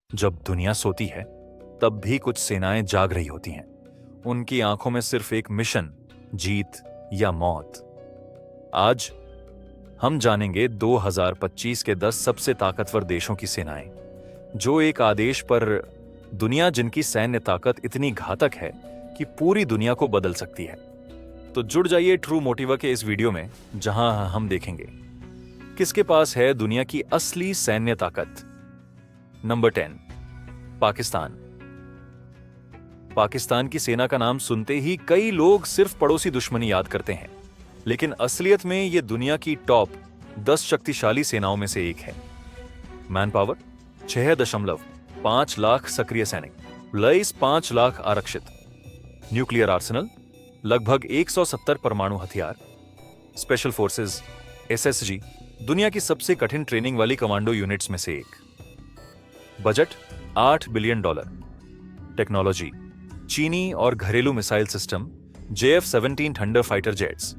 जब दुनिया सोती है तब भी कुछ सेनाएं जाग रही होती हैं। उनकी आंखों में सिर्फ एक मिशन, जीत या मौत। आज हम जानेंगे 2025 के 10 सबसे ताकतवर देशों की सेनाएं, जो एक आदेश पर दुनिया जिनकी सैन्य ताकत इतनी घातक है कि पूरी दुनिया को बदल सकती है। तो जुड़ जाइए ट्रू मोटिवा के इस वीडियो में, जहां हम देखेंगे किसके पास है दुनिया की असली सैन्य ताकत। नंबर 10, पाकिस्तान। पाकिस्तान की सेना का नाम सुनते ही कई लोग सिर्फ पड़ोसी दुश्मनी याद करते हैं, लेकिन असलियत में यह दुनिया की टॉप 10 शक्तिशाली सेनाओं में से एक है। मैन पावर 6.5 लाख सक्रिय सैनिक, 5 लाख आरक्षित, न्यूक्लियर आर्सेनल लगभग 170 परमाणु हथियार, स्पेशल फोर्सेस एसएसजी दुनिया की सबसे कठिन ट्रेनिंग वाली कमांडो यूनिट्स में से एक, बजट $8 बिलियन, टेक्नोलॉजी चीनी और घरेलू missile system JF-17 thunder fighter jets.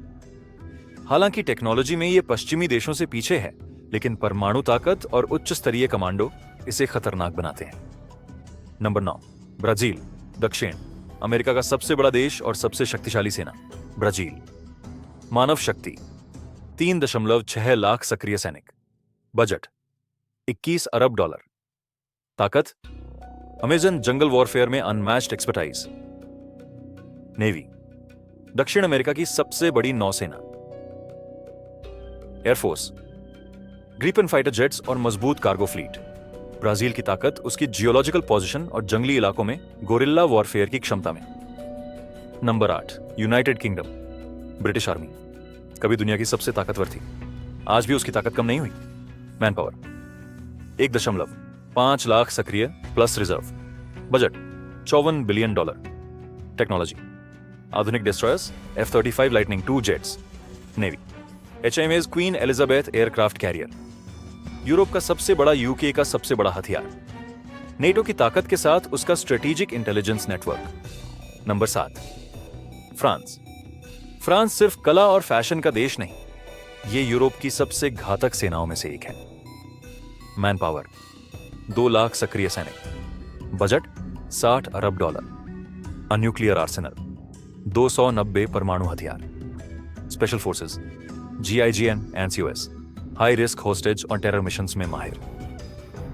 हालांकि टेक्नोलॉजी में ये पश्चिमी देशों से पीछे है, लेकिन परमाणु ताकत और उच्च स्तरीय कमांडो इसे खतरनाक बनाते हैं। Number 9, Brazil. दक्षिण अमेरिका का सबसे बड़ा देश और सबसे शक्तिशाली सेना, ब्राजील। मानव शक्ति 3.6 लाख सक्रिय सैनिक, बजट $21 अरब, ताकत अमेजन जंगल वॉरफेयर में अनमैच्ड एक्सपर्टाइज। नेवी दक्षिण अमेरिका की सबसे बड़ी नौसेना। एयरफोर्स ग्रिपेन फाइटर जेट्स और मजबूत कार्गो फ्लीट। ब्राजील की ताकत उसकी जियोलॉजिकल पोजीशन और जंगली इलाकों में गोरिल्ला वॉरफेयर की क्षमता में। Number 8, United kingdom. British army कभी दुनिया की सबसे ताकतवर थी, आज भी उसकी ताकत कम नहीं हुई। मैन पावर 1.5 लाख सक्रिय plus reserve, budget $54 billion, technology आधुनिक destroyers F-35 Lightning II jets. Navy HMAS Queen Elizabeth aircraft carrier, Europe का सबसे बड़ा, यूके का सबसे बड़ा हथियार, नेटो की ताकत के साथ उसका strategic intelligence network. Number 7, France. France सिर्फ कला और फैशन का देश नहीं, यह यूरोप की सबसे घातक सेनाओं में से एक है। मैन पावर 2 लाख सक्रिय सैनिक, बजट $60 अरब, न्यूक्लियर आर्सेनल 290 परमाणु हथियार, special forces GIGN NCOS high risk hostage और टेरर मिशंस में माहिर।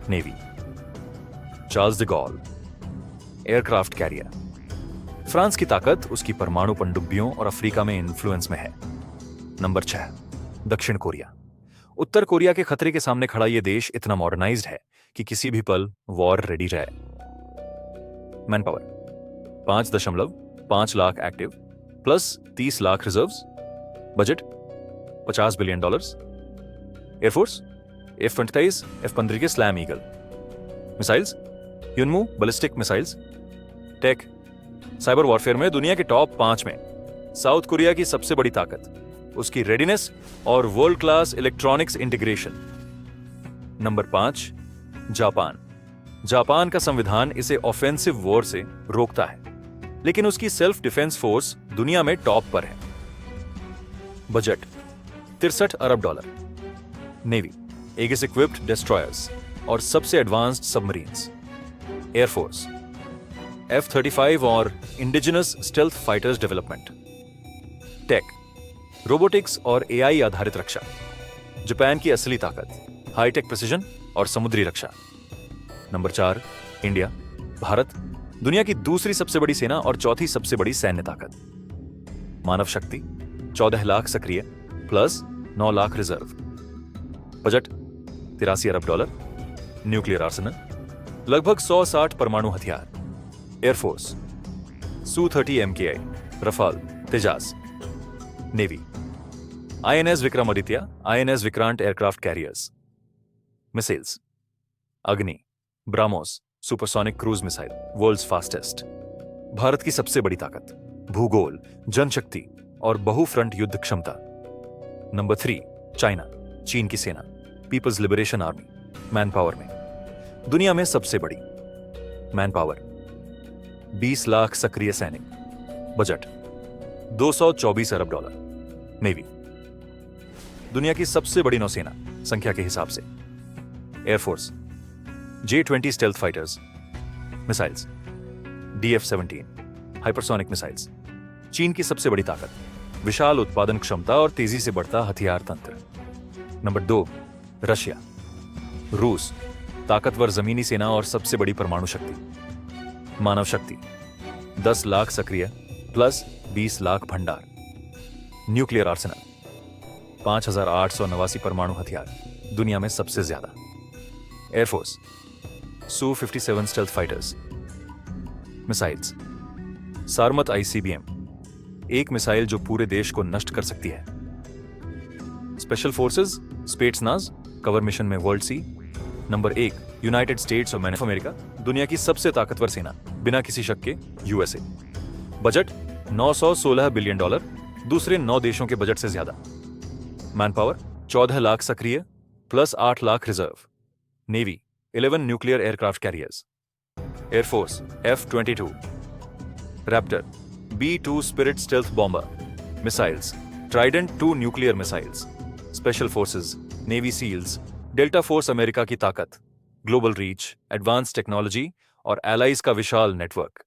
Navy Charles de Gaulle aircraft carrier. France की ताकत उसकी परमाणु पनडुब्बियों और अफ्रीका में इन्फ्लुएंस में है। नंबर 6, दक्षिण कोरिया। उत्तर कोरिया के खतरे के सामने खड़ा यह देश इतना मॉडर्नाइज्ड है कि किसी भी पल वॉर रेडी रहे। Man power 5.5 lakh active plus 30 lakh reserves, budget $50 billion. Air force F-22 F-15 के slam eagle, missiles Hyunmoo ballistic missiles, tech cyber warfare में दुनिया के टॉप 5 में। साउथ कोरिया की सबसे बड़ी ताकत उसकी रेडीनेस और world class electronics integration. Number 5, Japan. Japan का संविधान इसे ऑफेंसिव वॉर से रोकता है, लेकिन उसकी सेल्फ डिफेंस फोर्स दुनिया में टॉप पर है। बजट $63 अरब। नेवी एगिस इक्विप्ड डिस्ट्रॉयर्स और सबसे एडवांस्ड सबमरीन्स। एयरफोर्स F-35 और indigenous stealth fighters development. Tech robotics और AI आधारित रक्षा। जापान की असली ताकत हाईटेक प्रिसिजन और समुद्री रक्षा। Number 4, India. भारत दुनिया की दूसरी सबसे बड़ी सेना और चौथी सबसे बड़ी सैन्य ताकत। मानव शक्ति 14 लाख सक्रिय प्लस 9 लाख रिजर्व, बजट $83 अरब, न्यूक्लियर आर्सेनल लगभग 160 परमाणु हथियार। Air force Su-30 MKI Rafale Tejas. Navy INS Vikramaditya INS Vikrant aircraft carriers. Missiles Agni BrahMos supersonic cruise missile world's fastest. Bharat की सबसे बड़ी ताकत भूगोल, जनशक्ति और बहुफ्रंट युद्ध क्षमता। Number 3, China. चीन की सेना People's Liberation Army. Manpower में दुनिया में सबसे बड़ी। मैन पावर 20 लाख सक्रिय सैनिक, बजट $224 अरब। नेवी दुनिया की सबसे बड़ी नौसेना संख्या के हिसाब से। Air force J-20 stealth fighters, missiles, DF-17 hypersonic missiles, चीन की सबसे बड़ी ताकत, विशाल उत्पादन क्षमता और तेजी से बढ़ता हथियार तंत्र। नंबर 2, रशिया, रूस, ताकतवर जमीनी सेना और सबसे बड़ी परमाणु शक्ति। मानव शक्ति 10 लाख सक्रिय प्लस 20 लाख भंडार। न्यूक्लियर आर्सेनल 5889 परमाणु हथियार, दुनिया में सबसे ज्यादा। Air force Su-57 stealth fighters, missiles, Sarmat ICBM, एक मिसाइल जो पूरे देश को नष्ट कर सकती है। Special forces, Spetsnaz, cover mission में वर्ल्ड सी। Number 1, United States of America, दुनिया की सबसे ताकतवर सेना, बिना किसी शक के USA। बजट $916 बिलियन, दूसरे 9 देशों के बजट से ज्यादा। मैन पावर 14 लाख सक्रिय plus 8 lakh reserve. Navy 11 nuclear aircraft carriers. Air force F-22, Raptor, B-2 Spirit stealth bomber, missiles, Trident 2 nuclear missiles. Special forces, Navy SEALs, Delta Force, America की ताकत, ग्लोबल रीच, एडवांस टेक्नोलॉजी और allies का विशाल network.